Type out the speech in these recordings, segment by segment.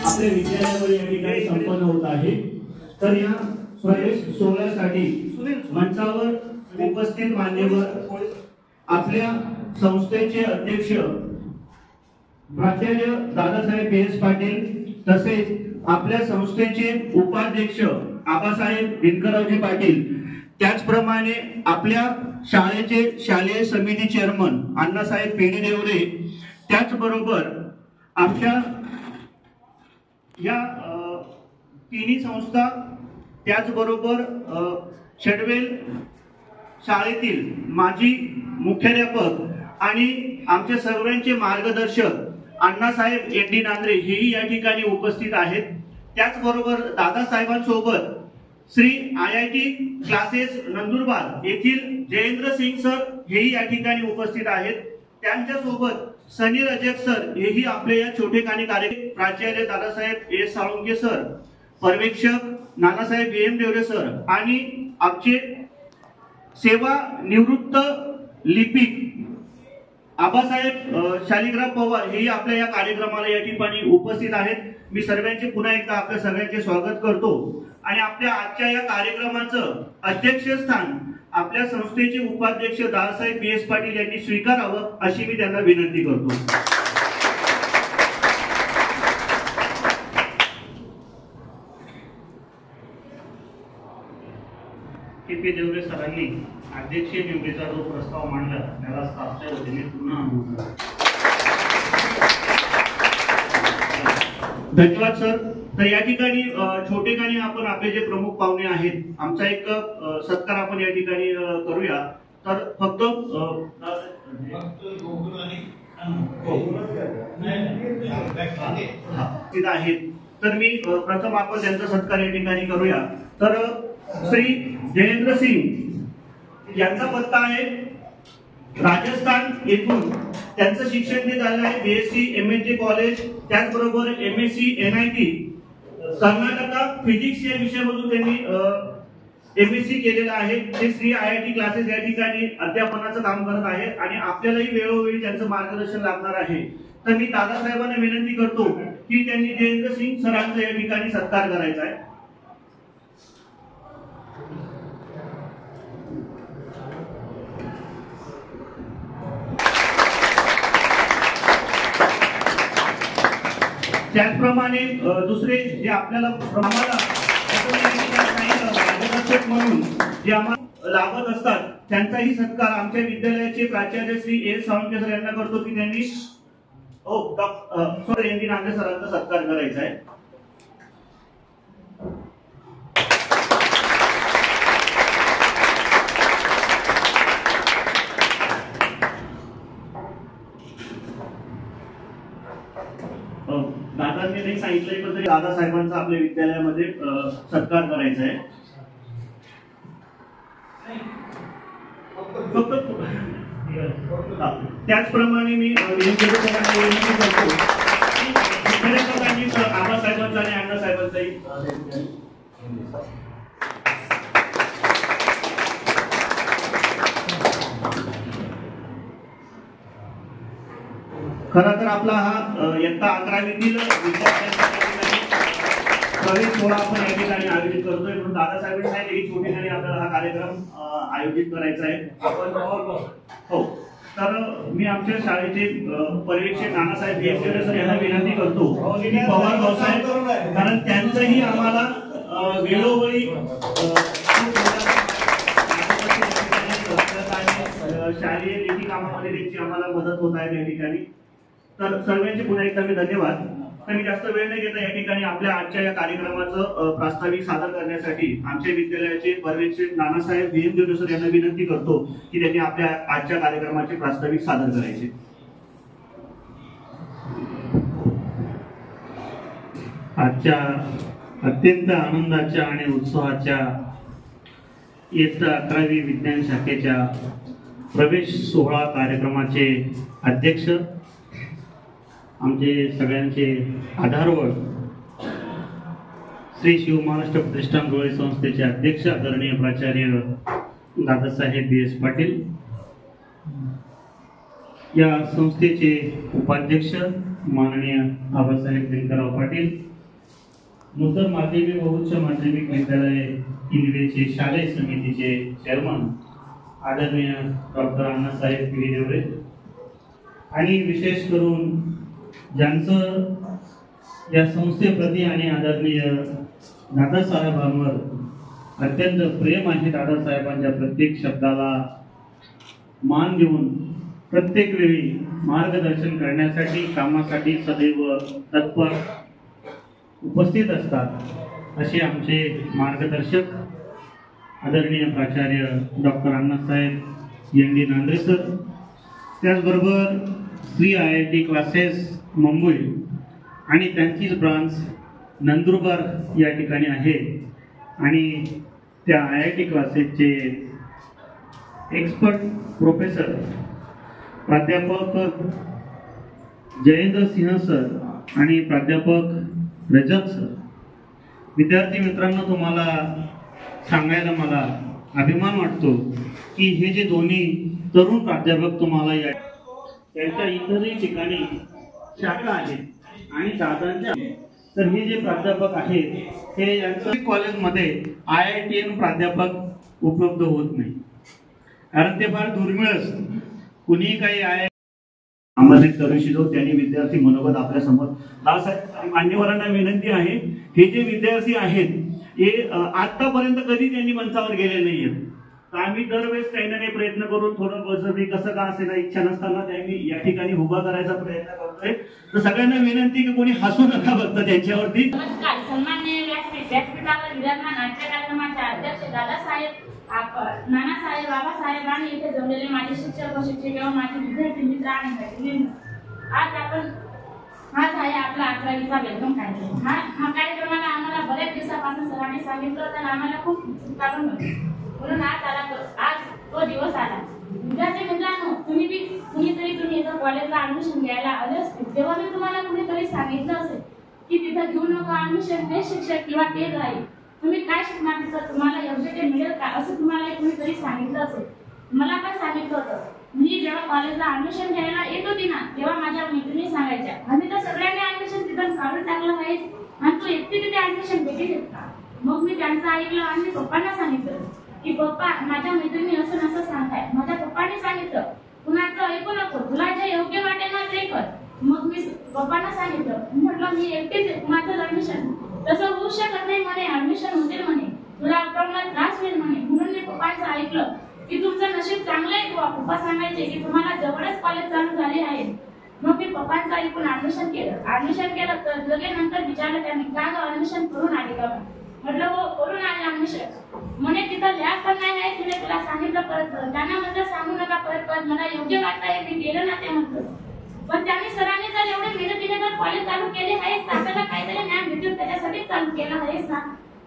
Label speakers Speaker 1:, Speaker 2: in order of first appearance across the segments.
Speaker 1: आपले विद्यालयामध्ये या ठिकाणी संपन्न होत आहे। तर या प्रवेश सोहळ्यासाठी मंचावर उपस्थित मान्यवर आपल्या संस्थेचे अध्यक्ष प्राचार्य दादासाहेब PS पाटील तसेच आपल्या संस्थेचे उपाध्यक्ष आबासाहेब दिनकररावजी पाटील, त्याचप्रमाणे आपल्या शाळेचे शालेय समिती चेअरमन अण्णासाहेब पेढी देवरे, त्याचबरोबर आमच्या या तिन्ही संस्था त्याचबरोबर शेडवेल शाळेतील माजी मुख्याध्यापक आणि आमचे सर्वांचे मार्गदर्शक अण्णासाहेब एनडी नांद्रे हेही या ठिकाणी उपस्थित आहेत। त्याचबरोबर दादासाहेबांसोबत श्री IIT क्लासेस नंदुरबार येथील जयेंद्र सिंग सर हेही या ठिकाणी उपस्थित आहेत। त्यांच्यासोबत सनी रजक सर हेही आपले या छोटेखानी कार्यक्रम, प्राचार्य दादासाहेब S साळुंके सर, पर्यवेक्षक नानासाहेब VM देवरे सर आणि आमचे सेवा निवृत्त लिपिक आबासाहेब शालिग्राम पवार हेही आपल्या या कार्यक्रमाला या ठिकाणी उपस्थित आहेत। मी सर्वांचे पुन्हा एकदा आपल्या सगळ्यांचे स्वागत करतो आणि आपल्या आजच्या या कार्यक्रमाचं अध्यक्षस्थान आपल्या संस्थेचे उपाध्यक्ष दादासाहेब PS पाटील यांनी स्वीकारावं अशी मी त्यांना विनंती करतो। KP देवरे सरांनी अध्यक्षीय निवडीचा जो प्रस्ताव मांडला त्याला स्टाफच्या वतीने पुन्हा धन्यवाद सर। तर या ठिकाणी छोटेखानी आपण आपले जे प्रमुख पाहुणे आहेत आमचा एक सत्कार आपण या ठिकाणी करूया। तर फक्त आहेत तर मी प्रथम आपण त्यांचा सत्कार या ठिकाणी करूया। तर श्री जयेंद्र सिंग यांचा पत्ता आहे राजस्थान येथून, त्यांचं शिक्षण जे झालं आहे BSc MSc कॉलेज, त्याचबरोबर MSc NIT कर्नाटका फिजिक्स या विषयामधून त्यांनी MSc केलेलं आहे। ते श्री IIT क्लासेस या ठिकाणी अध्यापनाचं काम करत आहेत आणि आपल्यालाही वेळोवेळी त्यांचं मार्गदर्शन लागणार आहे। तर मी दादासाहेबांना विनंती करतो की त्यांनी जयेंद्र सिंग सरांचा या ठिकाणी सत्कार करायचा आहे। त्याचप्रमाणे दुसरे जे आपल्याला जे आम्हाला लाभत असतात त्यांचाही सत्कार आमच्या विद्यालयाचे प्राचार्य श्री ए साळुंखे सर यांना करतो की त्यांनी डॉक्टर एन डी नांदे सरांचा सत्कार करायचा आहे. दादांनी नाही सांगितलंय पण तरी दादासाहेबांचा आपल्या विद्यालयामध्ये सत्कार करायचा आहे. त्याचप्रमाणे मी विनंती करतो आबासाहेबांचा आणि अण्णासाहेबांचाही खरं तर आपला हा इयत्ता 11वीतील विद्यार्थ्यांचा प्रवेश सोहळा आपण या ठिकाणी आयोजित करतोय. म्हणून दादासाहेब साहेब एक छोटी आपल्याला हा कार्यक्रम आयोजित करायचा आहे. आपण हो तर मी आमच्या शाळेचे पर्यवेक्षक नानासाहेब देशमुख सर यांना विनंती करतो की पवार भाऊसाहेब, कारण त्यांचंही आम्हाला वेळोवेळी शालेय लेखी कामामध्ये त्यांची आम्हाला मदत होत आहे या ठिकाणी. तर सर्वांचे पुन्हा एकदा मी धन्यवाद. तर मी जास्त वेळ न घेता या ठिकाणी आपल्या आजच्या या कार्यक्रमाचं प्रास्ताविक सादर करण्यासाठी आमच्या विद्यालयाचे पर्यवेक्षक नानासाहेब देशमुख सर यांना विनंती करतो की त्यांनी आपल्या आजच्या कार्यक्रमाचे प्रास्ताविक सादर करायचे.
Speaker 2: आजच्या अत्यंत आनंदाच्या आणि उत्साहाच्या इयत्ता 11वी विज्ञान शाखेच्या प्रवेश सोहळा कार्यक्रमाचे अध्यक्ष, आमचे सगळ्यांचे आधारवड, श्री शिवमहाराष्ट्र प्रतिष्ठान डोळे संस्थेचे अध्यक्ष आदरणीय प्राचार्य दादासाहेब बी.एस. पाटील, या संस्थेचे उपाध्यक्ष माननीय आबासाहेब दिनकरराव पाटील, नूतन माध्यमिक व उच्च माध्यमिक विद्यालय किनवेचे शालेय समितीचे चेअरमन आदरणीय डॉक्टर अण्णासाहेब गिरीदेवरे, आणि विशेष करून ज्यांचं या संस्थेप्रती आणि आदरणीय दादासाहेबांवर अत्यंत प्रेम आहे, दादासाहेबांच्या प्रत्येक शब्दाला मान देऊन प्रत्येक वेळी मार्गदर्शन करण्यासाठी कामासाठी सदैव तत्पर उपस्थित असतात असे आमचे मार्गदर्शक आदरणीय प्राचार्य डॉक्टर अण्णासाहेब एन डी नांदे सर, त्याचबरोबर श्री IIT क्लासेस मुंबई आणि त्यांचीच ब्रांच नंदुरबार या ठिकाणी आहे, आणि त्या IIT क्लासेसचे एक्सपर्ट प्रोफेसर प्राध्यापक जयेंद्र सिंह सर आणि प्राध्यापक रजत सर. विद्यार्थी मित्रांनो, तुम्हाला सांगायला मला अभिमान वाटतो की हे जे दोन्ही तरुण प्राध्यापक तुम्हाला या त्यांच्या इतरही ठिकाणी शाखा आहेत आणि दादांच्या, तर हे जे प्राध्यापक आहेत हे यांचं कॉलेजमध्ये IITN प्राध्यापक उपलब्ध होत नाही, कारण ते फार दुर्मिळ असतं. कुणीही काही
Speaker 1: आमंत्रित करू इच्छितो त्यांनी विद्यार्थी मनोगत आपल्या समोर. दादासाहेब मान्यवरांना विनंती आहे, हे जे विद्यार्थी आहेत हे आतापर्यंत कधी त्यांनी मंचावर गेले नाहीयेत. तर आम्ही दरवेळेस काही ना काही प्रयत्न करून थोडं बळजबरी कसं का असेल इच्छा नसताना त्यांनी या ठिकाणी उभा करायचा प्रयत्न करतोय. तर सगळ्यांना विनंती की कोणी हसू नका फक्त त्यांच्यावरती.
Speaker 3: नमस्कार. सन्माननीय व्यासपीठावर विद्यार्थ्यांना नाट्य कार्यक्रमाचे अध्यक्ष दादासाहेब नानासाहेब बाबासाहेब आणि इथे जमलेले माझे शिक्षक व शिक्षिका व माझे विद्यार्थी मित्र आणि मैत्रिणी, आज आहे आपला 11वीचा वेलकम कार्यक्रम. हा कार्यक्रमाला आम्हाला बऱ्याच दिवसापासून सरांनी सांगितलं होतं, आम्हाला खूप उत्सुकता पण होती, म्हणून आज तो दिवस आला. विद्यार्थी मित्रांनो, तुम्ही इथं कॉलेजला ऍडमिशन घ्यायला आले असतील तेव्हा मी तुम्हाला कुणीतरी सांगितलं असेल की तिथं घेऊ नका ऍडमिशन, ते शिक्षक किंवा तेच राहील, तुम्ही काय शिकणार तिथं, तुम्हाला योग्य ते मिळेल का, असं तुम्हाला कुणीतरी सांगितलं असेल. मला पण सांगितलं होतं. मी जेव्हा कॉलेजला ऍडमिशन घ्यायला येत होती ना, तेव्हा माझ्या मैत्रिणी सांगायच्या, आम्ही तर सगळ्यांनी ऍडमिशन तिथं काढून टाकलं पाहिजे आणि तू एकटी तिथे ऍडमिशन भेटेल का. मग मी त्यांचं ऐकलं आणि पप्पांना सांगितलं की पप्पा, माझ्या मैत्रिणी असं नसं सांगताय. माझ्या पप्पांनी सांगितलं, कुणाचं ऐकू नको, तुला जे योग्य वाटेल ना ते कर. मग मी पप्पांना सांगितलं, म्हटलं मी एकटीच कुणाचं ऍडमिशन, तसं होऊ शकत नाही म्हणे, ऍडमिशन होतील म्हणे, तुला अकाउंटला त्रास होईल म्हणे, म्हणून मी पप्पांचं ऐकलं की तुमचं नशीब चांगलं आहे. पप्पा सांगायचे की तुम्हाला जवळच कॉलेज चालू झाले आहे. मग मी पप्पांचं ऐकून ऍडमिशन केलं तर लगेच नंतर विचारलं त्यांनी का ऍडमिशन करून आली का. म्हटलं हो करून आले ऍडमिशन. म्हणे तिथं लॅब पण नाही आहे. तिने तुला सांगितलं परत त्यांना म्हटलं सांगू नका परत मला योग्य वाटतंय मी केलं ना ते म्हटलं. पण त्यांनी सरांनी जर एवढे मेहनतीने जर कॉलेज चालू केले आहेस आपल्याला काहीतरी ज्ञान भेटून त्याच्यासाठी चालू केलं आहेस ना.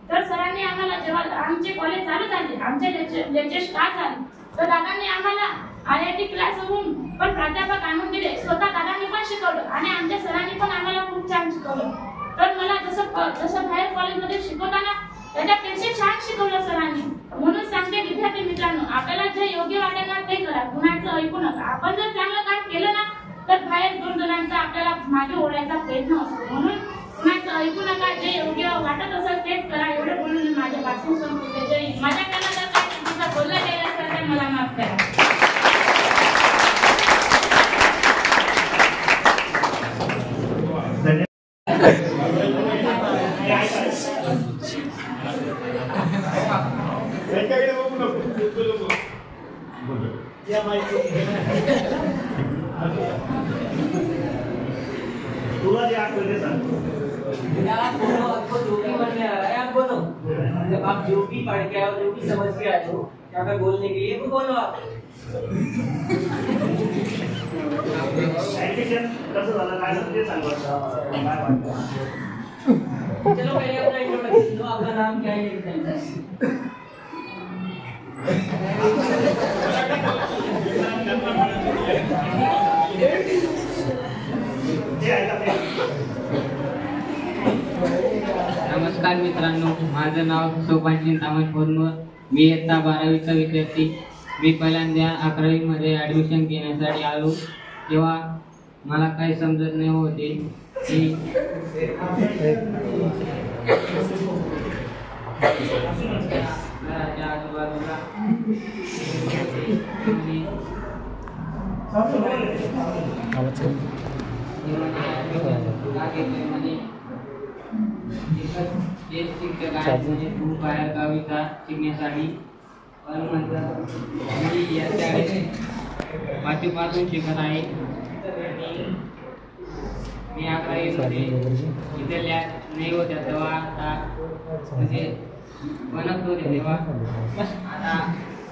Speaker 3: तर सरांनी आम्हाला जेव्हा आमचे कॉलेज चालू झाले आमचे लेक्चर स्टार्ट झाले तर दादांनी आम्हाला IIT क्लासहून पण प्राध्यापक आणून दिले. स्वतः दादांनी पण शिकवलं आणि आमच्या सरांनी पण आम्हाला खूप छान शिकवलं. तर मला जसं बाहेर कॉलेजमध्ये शिकवताना त्याच्यापेक्षा छान शिकवलं सरांनी. म्हणून सांगते विद्यार्थी मित्रांनो आपल्याला जे योग्य वाटेल ना ते करा. कुणाचं ऐकू नका. आपण जर चांगलं काम केलं ना तर बाहेर 2 जणांचा आपल्याला मागे ओढायचा प्रयत्न असतो. म्हणून कुणाचं ऐकू नका. जे योग्य वाटत असेल तेच करा. एवढं बोलून माझ्या भाषण संपवते. जय हिंद. माझ्याकडनं जर काय चुकीचं बोललं गेलं असेल तर मला माफ करा.
Speaker 1: तुला जे आठवते सांग.
Speaker 4: आपको जो भी मन में आ रहा है आप बोलो. जब आप जो भी पढ़ के आओ जो भी समझ के आए हो क्या मैं बोलने के लिए वो बोलो आप.
Speaker 1: ऍडमिशन कसं झालं काय झालं ते सांगा. काय वाटतं.
Speaker 4: चलो पहले अपना इंट्रोडक्शन दो. आपका नाम क्या है.
Speaker 5: नमस्कार मित्रांनो, माझं नाव सोपान चिंतामण पूर्ण. मी इयत्ता 12वीचा विद्यार्थी. मी पहिल्यांदा 11वी मध्ये ऍडमिशन घेण्यासाठी आलो तेव्हा मला काही समजत नाही होते की घराच्या आजूबाजूला खूप बाहेर गावीचा शिकण्यासाठी पण म्हणतात मी या शाळेत 5वीपासून शिकत आहे. मी 11वीमध्ये इथे लॅब नाही होत्या तेव्हा आता म्हणजे बनत होते तेव्हा आता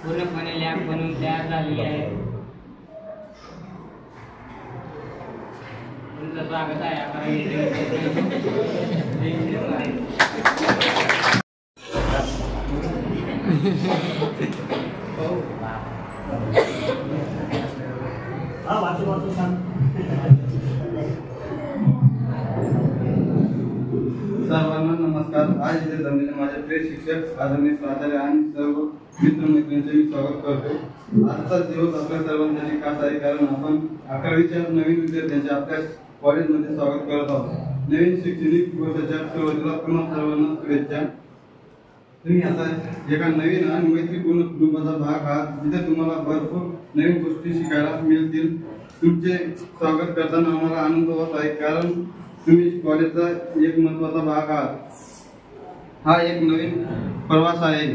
Speaker 5: पूर्णपणे लॅब बनवून तयार झाली आहे. तुमचं स्वागत आहे 11वी.
Speaker 1: हा वाचू सांग.
Speaker 6: सर्वांना नमस्कार. आज इथे जमलेले माझे प्रिय शिक्षक आदरणीय प्राचार्य आणि सर्व मित्रमैत्रिणींचे मी स्वागत करतो. आजचा दिवस आपल्या सर्वांसाठी खास आहे कारण आपण 11वीच्या नवीन विद्यार्थ्यांचे आपल्या कॉलेजमध्ये स्वागत करत आहोत. नवीन शैक्षणिक वर्षाच्या सुरुवातीला पुन्हा सर्वांना शुभेच्छा. तुम्ही आता एका नवीन आणि मैत्रीपूर्ण कुटुंबाचा भाग आहात जिथे तुम्हाला भरपूर नवीन गोष्टी शिकायला मिळतील. तुमचे स्वागत करताना आम्हाला आनंद होत आहे कारण तुम्ही कॉलेजचा एक महत्त्वाचा भाग आहात. हा एक नवीन प्रवास आहे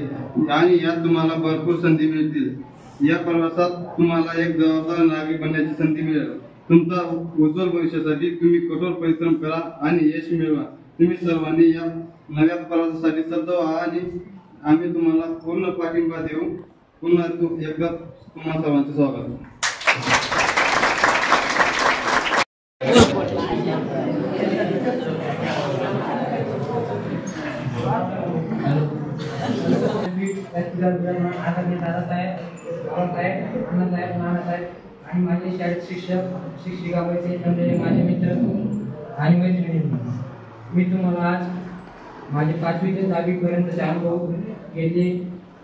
Speaker 6: आणि यात तुम्हाला भरपूर संधी मिळतील. या प्रवासात तुम्हाला एक जबाबदार नागरिक बनण्याची संधी मिळेल. तुमचा उज्ज्वल भविष्यासाठी तुम्ही कठोर परिश्रम करा आणि यश मिळवा. तुम्ही सर्वांनी या नव्या प्रवासासाठी सज्ज व्हा आणि आम्ही तुम्हाला पूर्ण पाठिंबा देऊ. पुन्हा एकदा तुम्हा सर्वांचे स्वागत.
Speaker 4: आदरणीय दादासाहेब, बाबासाहेब, अण्णासाहेब, नानासाहेब आणि माझे शाळेत शिक्षक शिक्षिका वैसे जमलेले माझे मित्र आणि मैत्रिणी, मी तुम्हाला आज माझे 5वी ते 10वी पर्यंतचे अनुभव घेतले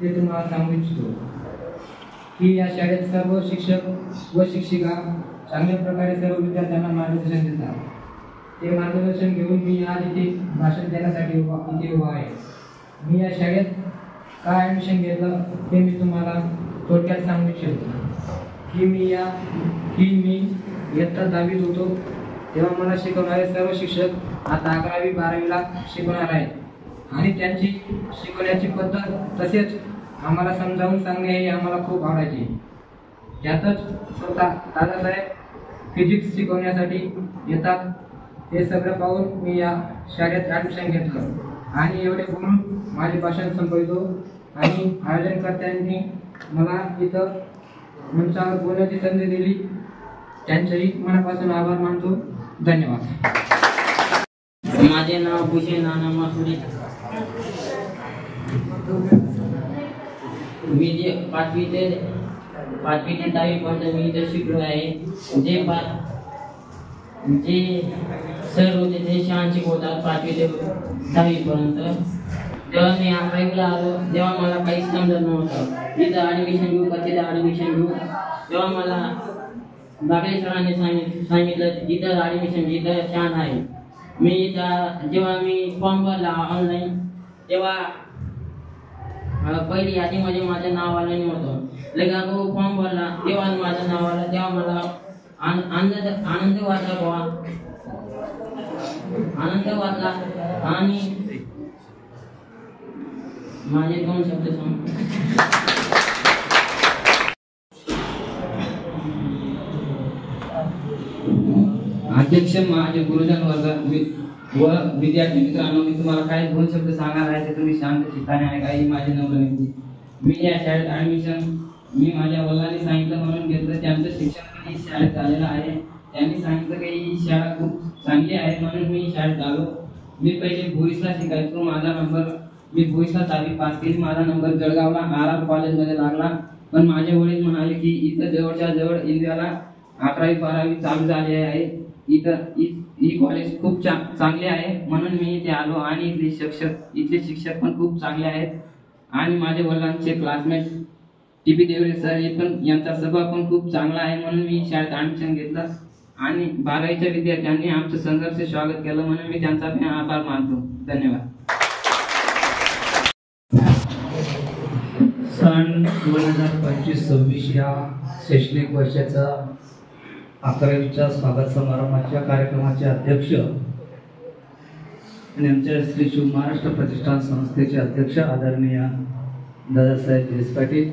Speaker 4: ते तुम्हाला सांगू इच्छितो की या शाळेत सर्व शिक्षक व शिक्षिका चांगल्या प्रकारे सर्व विद्यार्थ्यांना मार्गदर्शन देतात. ते मार्गदर्शन घेऊन मी आज इथे भाषण देण्यासाठी इथे उभा आहे. मी या शाळेत काय ॲडमिशन घेतलं ते मी तुम्हाला थोडक्यात सांगू इच्छितो की मी इयत्ता 10वीत होतो तेव्हा मला शिकवणारे सर्व शिक्षक आता 11वी 12वीला शिकवणार आहेत आणि त्यांची शिकवण्याची पद्धत तसेच आम्हाला समजावून सांगणे हे आम्हाला खूप आवडायचे. यातच स्वतः दादासाहेब फिजिक्स शिकवण्यासाठी येतात. हे सगळं पाहून मी या शाळेत ॲडमिशन घेतलं आणि एवढे बोलून माझे भाषण संपवतो. आणि आयोजनकर्त्यांनी मला इथं मंचावर बोलण्याची संधी दिली, त्यांचेही मनापासून आभार मानतो. धन्यवाद.
Speaker 5: माझे नाव भूषण नाना मासुरे. मी जे पाचवी ते 10वी पर्यंत मी इथे शिकलो आहे. जे सर होते ते छान शिकवतात 5वी ते 10वी पर्यंत. जेव्हा मी 11वीला आलो तेव्हा मला काहीच समजत नव्हतं. तिथं ॲडमिशन घेऊ का तिथं ॲडमिशन घेऊ. तेव्हा मला बागडे सरांनी सांगितलं जिथं ॲडमिशन जिथं छान आहे. जेव्हा मी फॉर्म भरला ऑनलाईन तेव्हा पहिली यादीमध्ये माझं नाव आलं नव्हतं. लगा तो फॉर्म भरला तेव्हा माझं नाव आलं. तेव्हा मला आनंद वाटला आणि माझे 2 शब्द
Speaker 4: अध्यक्ष, माझे गुरुजन वर्ग व विद्यार्थी मित्रांनो, मी तुम्हाला काही 2 शब्द सांगणार आहे ते तुम्ही शांत चित्ताने ऐका. ही माझी नम्र विनंती. मी या शाळेत ॲडमिशन मी माझ्या वडिलांनी सांगितलं म्हणून घेतलं. त्यांचं शिक्षण पण ही शाळेत झालेलं आहे. त्यांनी सांगितलं की ही शाळा खूप चांगली आहे म्हणून मी शाळेत आलो. मी पहिले भोईसला शिकायचो. मी भोईसला 10वी पास केली. माझा नंबर जळगावला RR कॉलेजमध्ये लागला. पण माझे वडील म्हणाले की इथं जवळच्या जवळ इंडियाला 11वी 12वी चालू झाली आहे. ही कॉलेज खूप चांगले आहे म्हणून मी इथे आलो. आणि इथले शिक्षक पण खूप चांगले आहेत. आणि माझ्या वडिलांचे क्लासमेट TP देवरे सर यांचा स्वभाव पण खूप चांगला आहे म्हणून मी शाळेत ॲडमिशन घेतलं. आणि 12वीच्या विद्यार्थ्यांनी आमचं संघर्ष स्वागत केलं म्हणून मी त्यांचा आभार मानतो. धन्यवाद.
Speaker 7: सन 2025-26 या शैक्षणिक वर्षाचा 11वीच्या स्वागत समारंभाच्या कार्यक्रमाचे अध्यक्ष आणि आमच्या श्री शिव महाराष्ट्र प्रतिष्ठान संस्थेचे अध्यक्ष आदरणीय दादासाहेब जयेश पाटील,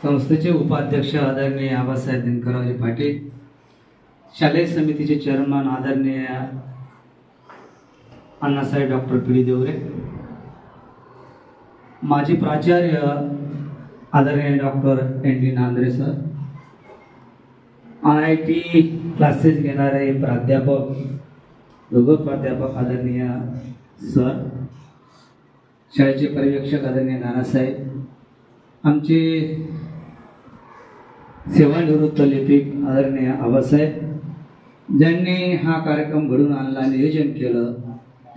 Speaker 7: संस्थेचे उपाध्यक्ष आदरणीय आबासाहेब दिनकररावजी पाटील, शालेय समितीचे चेअरमन आदरणीय अण्णासाहेब डॉक्टर PD देवरे, माजी प्राचार्य आदरणीय doctor ND Nandre sir, IIT classes घेणारे प्राध्यापक आदरणीय सर, शाळेचे पर्यवेक्षक आदरणीय नानासाहेब, आमचे सेवानिवृत्त लेखक आदरणीय आबासाहेब, ज्यांनी हा कार्यक्रम घडून आणला नियोजन केलं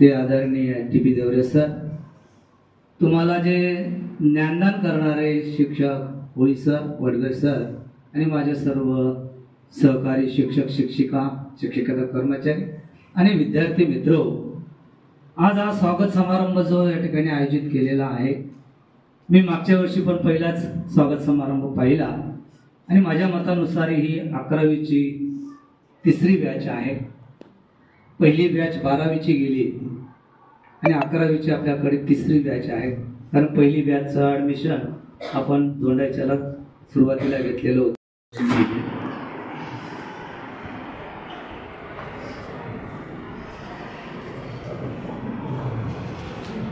Speaker 7: ते आदरणीय TP देवरे सर, तुम्हाला जे ज्ञानदान करणारे शिक्षक होळी सर, वडगर सर आणि माझे सर्व सहकारी शिक्षक शिक्षिका कर्मचारी आणि विद्यार्थी मित्र, आज हा स्वागत समारंभ जो या ठिकाणी आयोजित केलेला आहे, मी मागच्या वर्षी पण पहिलाच स्वागत समारंभ पाहिला आणि माझ्या मतानुसार ही 11वीची 3री बॅच आहे. पहिली बॅच 12वीची गेली आणि 11वीची आपल्याकडे 3री बॅच आहे. कारण पहिली बॅचचं ॲडमिशन आपण दोंडाच्याला सुरुवातीला घेतलेलं होतं.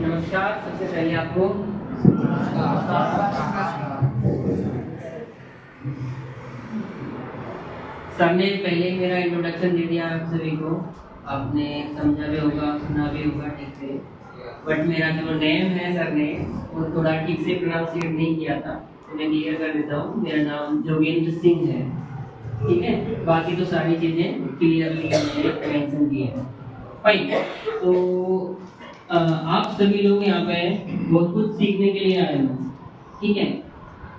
Speaker 5: नमस्कार. सबसे पहले आपको सामने पहले मेरा इंट्रोडक्शन दे दिया आप सभी को. आपने समझा भी होगा, सुना भी होगा ठीक से. बट मेरा जो नेम है सर ने वो थोड़ा ठीक से प्रोनाउंसिएट नहीं किया था, तो मैं क्लियर कर देता हूँ. मेरा नाम जोगेंद्र सिंह है. ठीक है, बाकी तो सारी चीज़ें क्लियरली मैंने मेंशन की है. फाइन. तो आप सभी लोग यहाँ पे बहुत कुछ सीखने के लिए आए हो, ठीक है,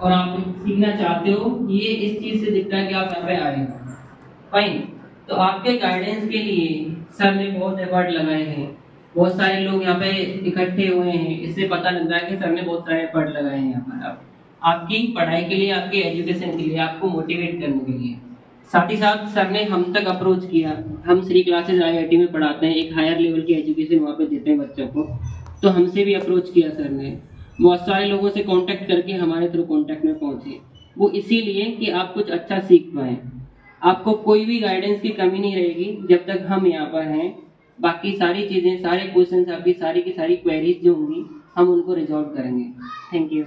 Speaker 5: और आप सीखना चाहते हो, ये इस चीज से दिखता है कि आप यहाँ पे आए हो. फाइन. तो आपके गाइडेंस के लिए सर ने बहुत एफर्ट लगाए हैं. बहुत सारे लोग यहाँ पे इकट्ठे हुए हैं, इससे पता लगता है कि सर ने बहुत सारे एफर्ट लगाए हैं यहाँ पर आपकी पढ़ाई के लिए, आपके एजुकेशन के लिए, आपको मोटिवेट करने के लिए. साथ ही साथ सर ने हम तक अप्रोच किया. हम श्री क्लासेस IIT में पढ़ाते हैं, एक हायर लेवल की एजुकेशन वहाँ पे देते हैं बच्चों को, तो हमसे भी अप्रोच किया सर ने. बहुत सारे लोगों से कांटेक्ट करके हमारे थ्रू कांटेक्ट में पहुंचे। वो इसीलिए कि आप कुछ अच्छा सीख पाएं। आपको कोई भी गाइडेंस की कमी नहीं रहेगी जब तक हम यहाँ पर हैं। बाकी सारी चीज़ें, सारे क्वेश्चंस, आपकी सारी की सारी क्वेरीज जो होंगी हम उनको रिजॉल्व करेंगे। Thank you.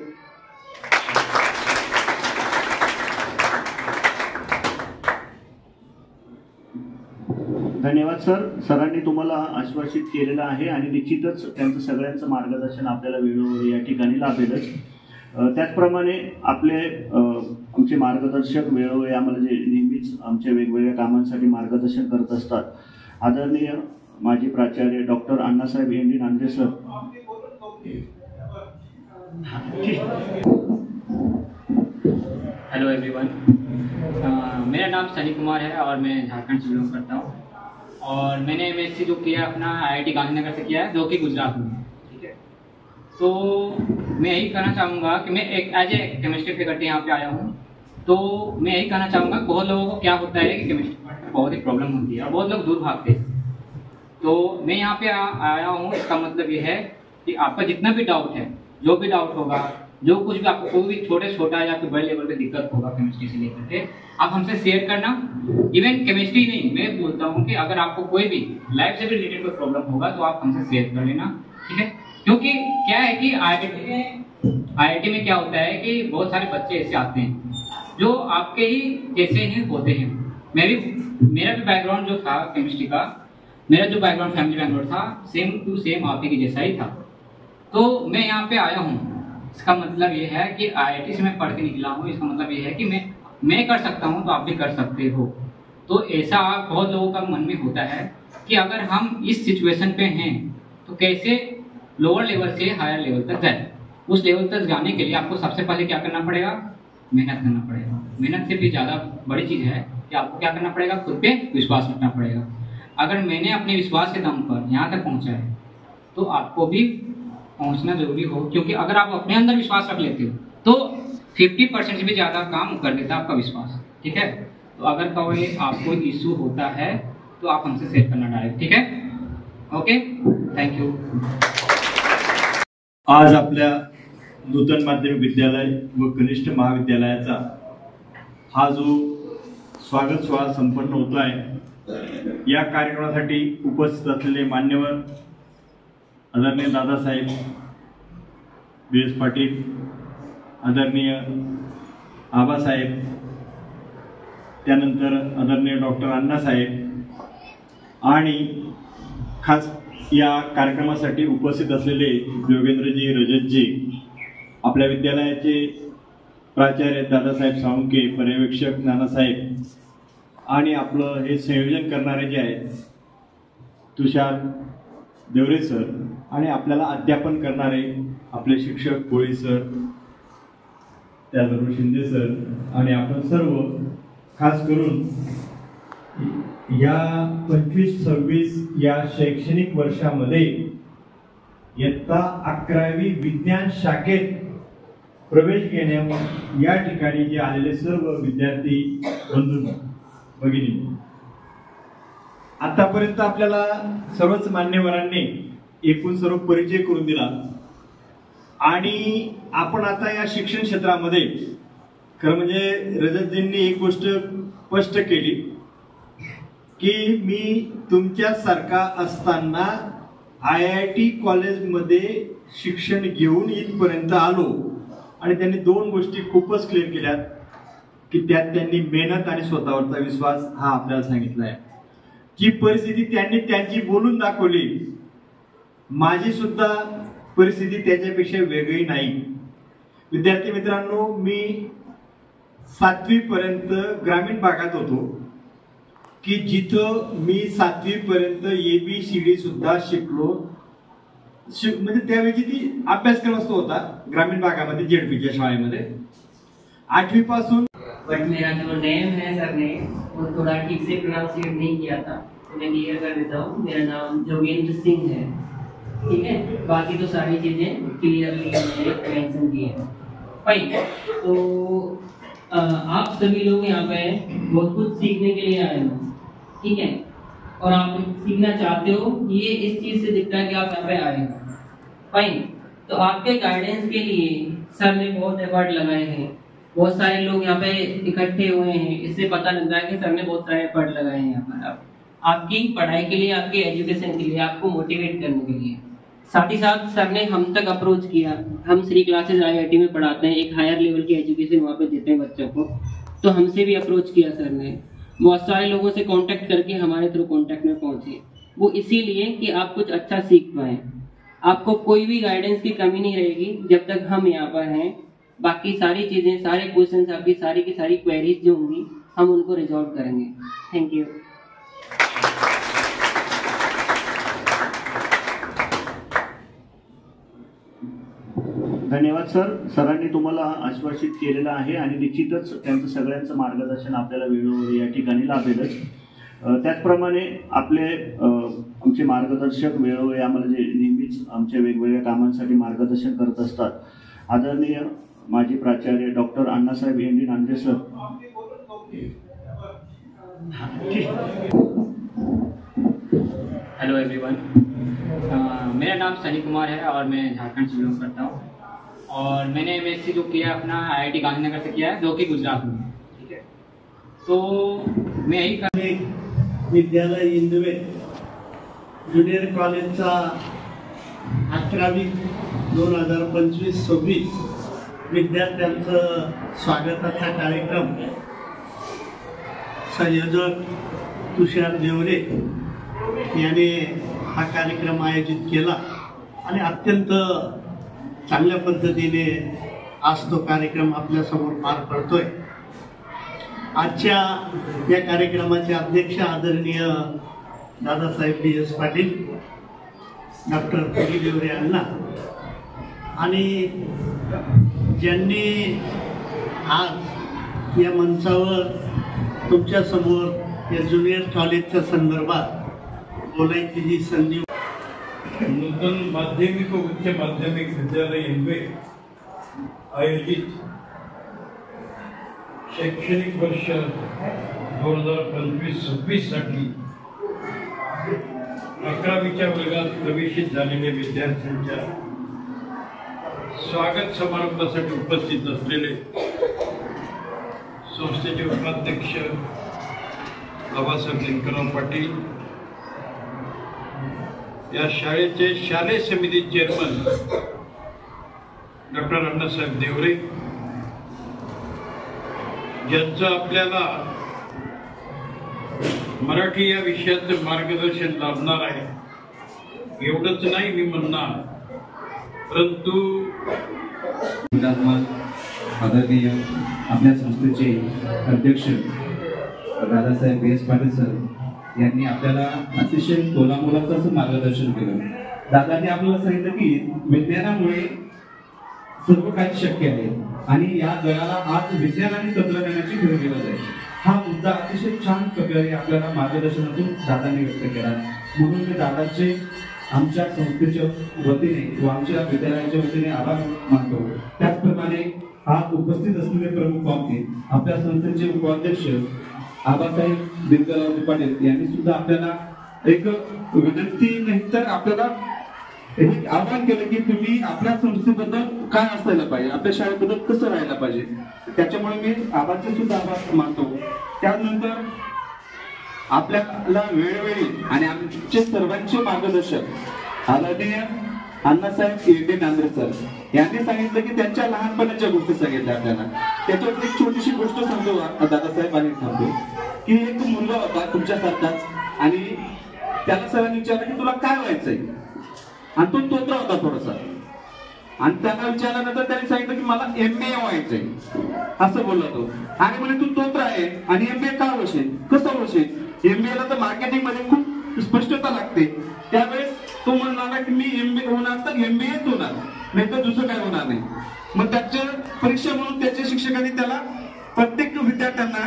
Speaker 1: धन्यवाद सर. सरांनी तुम्हाला आश्वासित केलेलं आहे आणि निश्चितच त्यांचं सगळ्यांचं मार्गदर्शन आपल्याला वेळोवेळी या ठिकाणी लाभेलच. त्याचप्रमाणे आपले आमचे मार्गदर्शक वेळोवेळी आम्हाला जे नेहमीच आमच्या वेगवेगळ्या कामांसाठी मार्गदर्शन करत असतात, आदरणीय माजी प्राचार्य doctor Annasaheb N D. Nandre sir.
Speaker 5: Hello everyone, मेरा नाम सनी कुमार है और मैं झारखंड से बिलोंग करता हूँ। और मैंने एमएससी जो किया अपना आईआईटी गांधीनगर से किया है, जो कि गुजरात में, ठीक है। तो मैं यही कहना चाहूँगा कि मैं एक एज ए केमिस्ट्री फैकल्टी यहाँ पे आया हूँ। तो मैं यही कहना चाहूँगा, बहुत लोगों को क्या होता है कि केमिस्ट्री पढ़ने में बहुत ही प्रॉब्लम होती है और बहुत लोग दूर भागते हैं। तो मैं यहाँ पे आया हूँ, इसका मतलब ये है कि आपका जितना भी डाउट है, जो भी डाउट होगा, जो कुछ भी आपको कोई भी छोटा या फिर बड़े लेवल पे दिक्कत होगा केमिस्ट्री से लेकर के, आप हमसे शेयर करना। इवन केमिस्ट्री नहीं, मैं बोलता हूँ कि अगर आपको कोई भी लाइफ से भी रिलेटेड कोई प्रॉब्लम होगा तो आप हमसे शेयर कर लेना, ठीक है। क्योंकि क्या है कि आईआईटी में क्या होता है कि बहुत सारे बच्चे ऐसे आते हैं जो आपके ही जैसे ही होते हैं। मेरा भी बैकग्राउंड जो था केमिस्ट्री का, मेरा जो बैकग्राउंड फैमिली बैकग्राउंड था, सेम टू सेम आप ही के जैसा ही था। तो मैं यहाँ पे आया हूँ, इसका मतलब ये है कि आईआईटी से मैं पढ़ के निकला हूँ। इसका मतलब ये है कि मैं कर सकता हूँ तो आप भी कर सकते हो। तो ऐसा बहुत लोगों का मन में होता है कि अगर हम इस सिचुएशन पे हैं तो कैसे लोअर लेवल से हायर लेवल तक जाए। उस लेवल तक जाने के लिए आपको सबसे पहले क्या करना पड़ेगा? मेहनत करना पड़ेगा। मेहनत से भी ज़्यादा बड़ी चीज़ है कि आपको क्या करना पड़ेगा? खुद पे विश्वास रखना पड़ेगा। अगर मैंने अपने विश्वास के दम पर यहाँ तक पहुँचा है तो आपको भी पहुँचना जरूरी हो, क्योंकि अगर आप अपने अंदर विश्वास रख लेते हो तो 50% से भी ज़्यादा काम कर देता है आपका विश्वास, ठीक है। तो अगर कोई आपको इशू होता है तो आप हमसे शेयर करना डायरेक्ट, ठीक है। Okay, thank you.
Speaker 8: आज आपल्या नूतन माध्यमिक विद्यालय व कनिष्ठ महाविद्यालयाचा हा जो स्वागत सोहळा संपन्न होतो आहे, या कार्यक्रमासाठी उपस्थित असलेले मान्यवर आदरणीय दादासाहेब बी.एस. पाटील, आदरणीय आबासाहेब, त्यानंतर आदरणीय डॉक्टर अण्णासाहेब आणि खास या कार्यक्रमासाठी उपस्थित असलेले योगेंद्रजी, रजतजी, आपल्या विद्यालयाचे प्राचार्य दादासाहेब साळुंके, पर्यवेक्षक नानासाहेब आणि आपलं हे संयोजन करणारे जे आहेत तुषार देवरे सर आणि आपल्याला अध्यापन करणारे आपले शिक्षक कोळी सर, त्याबरोबर शिंदे सर आणि आपण सर्व, खास करून या 25-26 या शैक्षणिक वर्षामध्ये इयत्ता 11वी विज्ञान शाखेत प्रवेश घेण्या या ठिकाणी जे आलेले सर्व विद्यार्थी बंधू भगिनी, आतापर्यंत आपल्याला सर्वच मान्यवरांनी एकूण सर्व परिचय करून दिला आणि आपण आता या शिक्षण क्षेत्रामध्ये खरं म्हणजे रजतजींनी एक गोष्ट स्पष्ट केली की मी तुमच्यासारखा असताना IIT कॉलेजमध्ये शिक्षण घेऊन इथपर्यंत आलो आणि त्यांनी दोन गोष्टी खूपच क्लिअर केल्यात की त्यात त्यांनी मेहनत आणि स्वतःवरचा विश्वास हा आपल्याला सांगितला आहे। जी परिस्थिती त्यांनी त्यांची बोलून दाखवली, माझी सुद्धा परिस्थिती त्याच्यापेक्षा वेगळी नाही। विद्यार्थी मित्रांनो, मी 7वी पर्यंत ग्रामीण भागात होतो की जिथं मी 7वी पर्यंत ABCD सुद्धा शिकलो। म्हणजे त्यावेळी ती अभ्यासक्रम असतो होता ग्रामीण भागामध्ये जेडपीच्या शाळेमध्ये। 8वी पासून
Speaker 5: बट मेरा जो नेम है सर ने वो थोड़ा ठीक से प्रोनाउंसिएट नहीं किया था, तो मैं क्लियर कर देता हूँ। मेरा नाम जोगेंद्र सिंह है, ठीक है। बाकी तो सारी चीज़ें क्लियरली मैंने मेंशन की है। फाइन, तो आप सभी लोग यहाँ पे बहुत कुछ सीखने के लिए आए हो, ठीक है, और आप सीखना चाहते हो, ये इस चीज़ से दिखता है कि आप यहाँ पे आए हो। फाइन, तो आपके गाइडेंस के लिए सर ने बहुत एफर्ट लगाए हैं। बहुत सारे लोग यहाँ पे इकट्ठे हुए हैं, इससे पता लगता है कि सर ने बहुत सारे एफर्ट लगाए हैं यहाँ पर आपकी पढ़ाई के लिए, आपके एजुकेशन के लिए, आपको मोटिवेट करने के लिए। साथ ही साथ सर ने हम तक अप्रोच किया। हम श्री क्लासेस IIT में पढ़ाते हैं, एक हायर लेवल की एजुकेशन वहाँ पे देते हैं बच्चों को, तो हमसे भी अप्रोच किया सर ने। बहुत सारे लोगों से कांटेक्ट करके हमारे थ्रू कांटेक्ट में पहुंचे, वो इसीलिए कि आप कुछ अच्छा सीख पाएं। आपको कोई भी गाइडेंस की कमी नहीं रहेगी जब तक हम यहाँ पर हैं। बाकी सारी चीज़ें, सारे क्वेश्चंस, आपकी सारी की सारी क्वेरीज जो होंगी हम उनको रिजॉल्व करेंगे। Thank you.
Speaker 1: धन्यवाद सर। सरांनी तुम्हाला आश्वासित केलेलं आहे आणि निश्चितच त्यांचं सगळ्यांचं मार्गदर्शन आपल्याला वेळोवेळी या ठिकाणी लाभेलच। त्याचप्रमाणे आपले आमचे मार्गदर्शक वेळोवेळी आम्हाला जे नेहमीच आमच्या वेगवेगळ्या कामांसाठी मार्गदर्शन करत असतात, आदरणीय माजी प्राचार्य doctor Annasaheb N D Nandre sir.
Speaker 5: Hello everyone, मेरा नाम सनी कुमार है और मैं झारखंड से बिलोंग करता हूँ और मैंने MSc जो किया अपना IIT गांधीनगर से किया है, जो कि गुजरात में। ठीक है, तो मैं यही
Speaker 9: विद्यालय इंदवे ज्युनियर कॉलेजचा 11वी 2025-26 विद्यार्थ्यांचं स्वागताचा कार्यक्रम संयोजक तुषार देवरे यांनी हा कार्यक्रम आयोजित केला आणि अत्यंत चांगल्या पद्धतीने आज तो कार्यक्रम आपल्या समोर पार पडतोय। आजच्या या कार्यक्रमाचे अध्यक्ष आदरणीय Dadasaheb DS Patil, doctor P Deore Anna, आणि ज्यांनी आज या मंचावर तुमच्या समोर या ज्युनियर कॉलेजच्या संदर्भात बोलायची जी संधी।
Speaker 10: नूतन माध्यमिक व उच्च माध्यमिक विद्यालय इंदवे आयोजित शैक्षणिक वर्ष 2025-26 साठी 11वीच्या वर्गात प्रवेशित झालेल्या विद्यार्थ्यांच्या स्वागत समारंभासाठी उपस्थित असलेले संस्थेचे उपाध्यक्ष बाबासाहेब दिनकरराव पाटील, या शाळेचे शालेय समिती चेअरमन डॉक्टर अण्णासाहेब देवरे, ज्यांचं आपल्याला मराठी या विषयाचं मार्गदर्शन लाभणार आहे एवढंच नाही मी म्हणणार, परंतु
Speaker 11: आदरणीय आपल्या संस्थेचे अध्यक्ष दादासाहेब DS पाटील सर यांनी आपल्याला अतिशय तोलामोलाचं असं मार्गदर्शन केलं। दादांनी आपल्याला सांगितलं की विज्ञानामुळे सर्व काही शक्य आहे आणि या जगाला आज विज्ञान आणि तंत्रज्ञानाची गरज आहे। हा मुद्दा अतिशय छान प्रकारे आपल्याला मार्गदर्शनातून दादांनी व्यक्त केला, म्हणून मी दादाचे आमच्या संस्थेच्या वतीने व आमच्या विद्यालयाच्या वतीने आभार मानतो। त्याचप्रमाणे आज उपस्थित असलेले प्रमुख पाहुणे आपल्या संस्थेचे उपाध्यक्ष आबासाहेब दिनकरराव पाटील यांनी सुद्धा आपल्याला एक विनंती नाही तर आपल्याला एक आवाहन केलं की तुम्ही आपल्या संस्थेबद्दल काय असायला पाहिजे, आपल्या शाळेबद्दल कसं राहायला पाहिजे, त्याच्यामुळे मी आबाचे सुद्धा आभार मानतो। त्यानंतर आपल्याला वेळोवेळी आणि आमचे सर्वांचे मार्गदर्शक आदरणीय Annasaheb N D Nandre sir यांनी सांगितलं की त्यांच्या लहानपणाच्या गोष्टी सांगितल्या आपल्याला। त्याच्यात एक छोटीशी गोष्ट सांगतो दादासाहेब आणि सांगतो की एक मुलगा होता तुमच्यासारखाच आणि त्याला सरांनी विचारलं की तुला काय व्हायचंय, आणि तो तोत्रा होता थोडासा, आणि त्यांना विचारल्यानंतर त्यांनी सांगितलं की मला MBA व्हायचंय असं बोलला तो, आणि म्हणे तू तोत्रा आहे आणि MBA का होशील, कसं होशील, MBA ला तर मार्केटिंग मध्ये खूप स्पष्टता लागते। त्यावेळेस तो म्हणला की मी MBA होणार तर MBAच होणार, नाही तर दुसरं काय होणार नाही। मग त्याच्या परीक्षा म्हणून त्याच्या शिक्षकांनी त्याला प्रत्येक विद्यार्थ्यांना